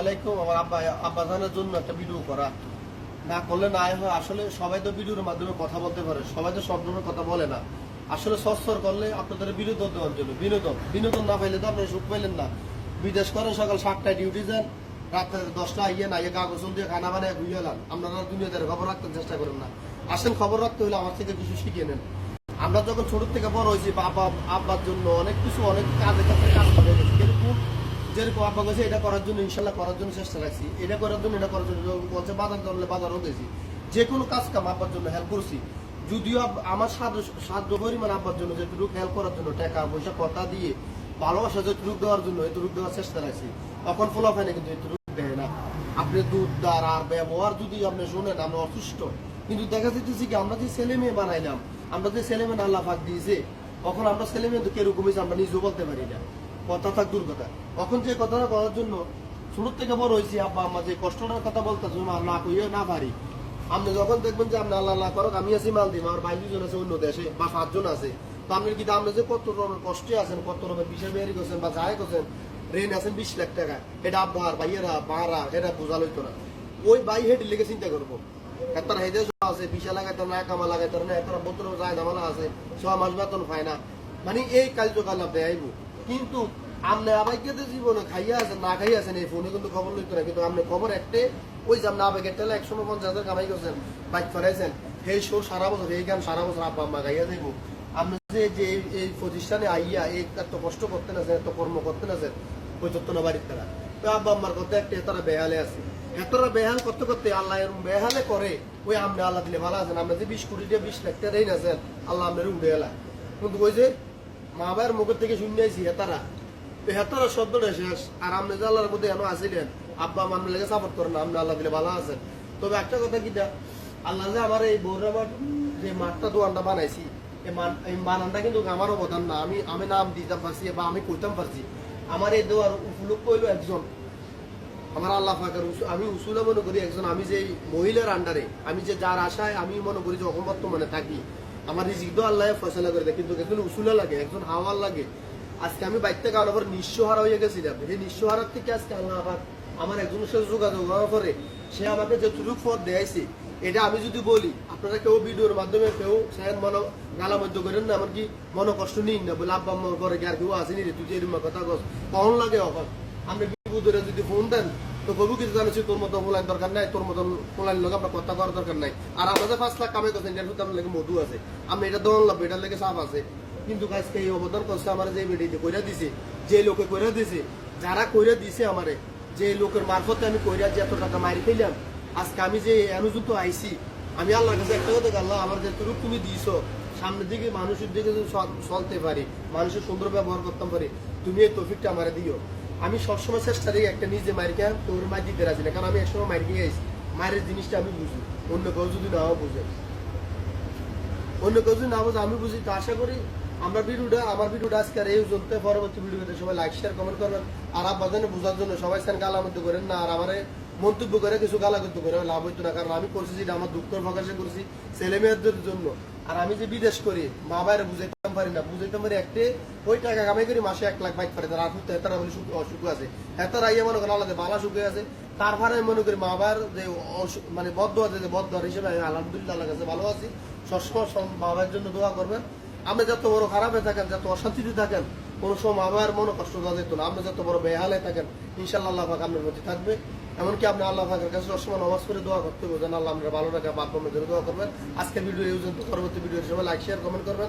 আলাইকুম। আমার আব্বাজানের জন্য একটা ভিডিও করা, না করলে নাই হয়। আসলে সবাই তো ভিডিওর মাধ্যমে কথা বলতে পারে, সবাই তো সব ধরনের কথা বলে না। আসলে সচ্ছর করলে আপনাদের বিনোদন দেওয়ার জন্য, বিনোদন না পাইলে তো আপনি সুখ পাইলেন না। বিদেশ করেন, সকাল 7টায় ডিউটি যান, রাত্রে 10টা আইয়ে না কাগজ দিয়ে খানা বানায় ঘুরিয়ে এলাম। আপনারা দুনিয়াদের খবর রাখতে চেষ্টা করেন না। আসেন, খবর রাখতে হলে আমার থেকে কিছু শিখিয়ে নেন। আমরা যখন ছোট থেকে বড় হয়েছি, আব্বার জন্য অনেক কিছু, অনেক কাজের কাছে কাজ করে গেছি। যেরকম আব্বা গেছে এটা করার জন্য, ইনশাল্লাহ করার জন্য চেষ্টা রাখছি। এটা করার জন্য, এটা করার জন্য বলছে বাজার ধরলে বাজারও গেছি। যে কোনো কাজ কাম আব্বার জন্য হেল্প করছি। যদিও আমার সাধ্য পরিমাণ আব্বার জন্য যেটুকু হেল্প করার জন্য, টাকা পয়সা কথা দিয়ে ভালোবাসা যেটুকু দেওয়ার জন্য এটুকু দেওয়ার চেষ্টা রাখছি। তখন ফোলা হয় না, কিন্তু এটুকু দেয় না। আপনি দুধ দ্বার আর ব্যবহার যদি আপনি শোনেন, আমরা অসুস্থ। কিন্তু দেখা যাচ্ছে কি, আমরা যে ছেলে মেয়ে বানাইলাম, আমরা যে ছেলে মেয়ে আল্লাহ পাক দিয়েছে, তখন আমরা ছেলে মেয়ে কিরকম হয়েছে আমরা নিজেও বলতে পারি না। কথা থাক দূর কথা। তখন যে কথাটা করার জন্য ছোট থেকে বড় হয়েছি, আব্বা আম্মা যে কষ্টটার কথা বলতেছে না কইয়ে না পারি। আপনি যখন দেখবেন যে আপনি আল্লাহ করক, আমি আছি মালদ্বীপ, আমার 22 জন আছে অন্য দেশে, বা 5 জন আছে, তো আপনি কি আপনি যে কত রকমের কষ্টে আছেন, কত রকমের বিষয় বেরি করছেন বা যাই করছেন, ঋণ আছেন 20 লাখ টাকা, এটা আব্বার ভাইয়েরা বাড়া এটা বোঝা লইতো না। ওই ভাই হেঁটে লেগে চিন্তা করবো, একটা হেদে আছে, বিশা লাগাইতো না, কামা লাগাইতো না, একটা বত্র যায় দামালা আছে, 6 মাস বেতন পায় না। মানে এই কার্যকাল আপনি আইব। কিন্তু আপনি আবাইকে জীবনে খাইয়া আছেন না খাইয়া আছেন, এই ফোনে কিন্তু খবর লইতো না। কিন্তু আপনি খবর একটা, ওই যে আপনি আবেগের টেলা 150,000 কামাই করছেন, বাইক ফেরাইছেন, সেই শোর সারা বছর, এই গান সারা বছর আব্বা আম্মা গাইয়া যাইব। আপনি যে এই প্রতিষ্ঠানে আইয়া এই এত কষ্ট করতেন আছেন, এত কর্ম করতেন আছেন, ওই তত্ত্ব না বাড়ির তারা তো আব্বা আম্মার কথা একটা তারা বেহালে আছে। এতটা বেহাল করতে করতে আল্লাহ এরকম বেহালে করে, ওই আপনি আল্লাহ দিলে ভালো আছেন। আমরা যে 20 কোটি টাকা 20 লাখ টাকা ঋণ আছেন, আল্লাহ আপনার উঠে এলা। কিন্তু ওই যে মা বাবার মুখের থেকে শুনে আইছি হেতারা, হেতারা শব্দটা শেষ। আর আপনি যে আল্লাহর মধ্যে এখনো আসিলেন, আব্বা আমার লেগে সাপোর্ট করেন, আপনি আল্লাহ দিলে ভালো আছেন। তবে একটা কথা কিটা, আল্লাহ যে আমার এই বৌরামার যে মাঠটা দোয়ানটা বানাইছি, এই বানানটা কিন্তু আমার অবদান না। আমি নাম দিতে পারছি বা আমি কইতাম পারছি। আমার এই দোয়ার উপলক্ষ হইল একজন, আমার আল্লাহ ফাঁকার আমি উসুলে মনে করি একজন, আমি যে মহিলার আন্ডারে, আমি যে যার আশায় আমি মনে করি যে অবর্তমানে থাকি, আমার রিজিক তো আল্লাহ ফয়সালা করে দেয়। কিন্তু একজন উসুলে লাগে, একজন হাওয়ার লাগে। আজকে আমি বাইর থেকে আনার পর নিঃস্বহারা হয়ে গেছিলাম। এই নিঃস্বহারার থেকে আজকে আল্লাহ আমার একজনের সাথে যোগাযোগ হওয়ার পরে সে আমাকে যে চুরুক পথ দেয়াইছে, এটা আমি যদি বলি, আপনারা কেউ ভিডিওর মাধ্যমে কেউ সাহেব মনে গালা মধ্য করেন না, আমার কি মনে কষ্ট নিন না, বলে আব্বা আম্মার পরে আর কেউ আসেনি রে, তুই এরকম কথা কস কখন লাগে। এখন আপনি বিপদে যদি ফোন দেন, তো কবু কিছু জানাচ্ছি, তোর মতো ফোলাইন দরকার নাই, তোর মতন ফোলাইন লোক আপনার কথা করার দরকার নাই। আর আমাদের 5 লাখ কামাই করছেন, এটার আপনার লেগে মধু আছে, আমি এটা দন লাগবে, এটার লেগে সাপ আছে। কিন্তু আজকে এই অবদান করছে আমার, যে ভিডিওতে কইরা দিছে, যে লোকে কইরা দিছে, যারা কইরা দিছে আমারে, যে লোকের মারফতে আমি কইরা যে এত টাকা মারি পেলাম, আজকে আমি যে অনুযুক্ত আইছি, আমি আল্লাহর কাছে একটা কথা, আল্লাহ আমার যে রূপ তুমি দিয়েছো, সামনের দিকে মানুষের দিকে যদি চলতে পারি, মানুষের সুন্দর ব্যবহার করতে পারি, তুমি এই তৌফিকটা আমারে দিও। আমি সবসময় চেষ্টা করি একটা নিজে মারিকা তোর মাই দিতে রাজি না, কারণ আমি একসময় মারি গিয়ে আইছি, মায়ের জিনিসটা আমি বুঝি, অন্য কেউ যদি নাও বুঝে, অন্য কেউ যদি না বুঝে আমি বুঝি। তো আশা করি আমার ভিডিওটা আজকে আর এই চলতে, পরবর্তী ভিডিওতে সবাই লাইক শেয়ার কমেন্ট করবেন। আর আব্বাজানে বোঝার জন্য সবাই স্যান গালা মধ্যে করেন না, আর আমার মন্তব্য করে কিছু গালা করতে করে লাভ হইতো না। কারণ আমি করছি যেটা আমার দুঃখের প্রকাশে করছি ছেলে মেয়েদের জন্য। আর আমি যে বিদেশ করি, মা বাইরে বুঝাইতাম পারি না, বুঝাইতাম পারি একটা, ওই টাকা কামাই করি মাসে 1 লাখ বাইক পারে, আর হেতারা বলে অসুখ আছে, হেতারা ইয়ে মনে করেন আলাদা বালা সুখে আছে। তারপরে মনে করি মা বাবার যে মানে বদ্ধ আছে, যে বদ্ধ হিসেবে আমি আলহামদুলিল্লাহ আল্লাহর কাছে ভালো আছি। সবসময় মা বাবার জন্য দোয়া করবেন। আপনি যত বড় খারাপে থাকেন, যত অশান্তিতে থাকেন, কোনো সময় মা বাবার মনে কষ্ট দেওয়া যেত না। আপনি যত বড় বেহালে থাকেন, ইনশাল্লাহ আল্লাহ পাক আপনার মধ্যে থাকবে। এমনকি আপনি আল্লাহ পাকের কাছে সবসময় নামাজ করে দোয়া করতে বোঝেন, আল্লাহ আমরা ভালো রাখা বাপ জন্য দোয়া করবেন। আজকের ভিডিও এই পরবর্তী ভিডিওর সময় লাইক শেয়ার কমেন্ট করবেন।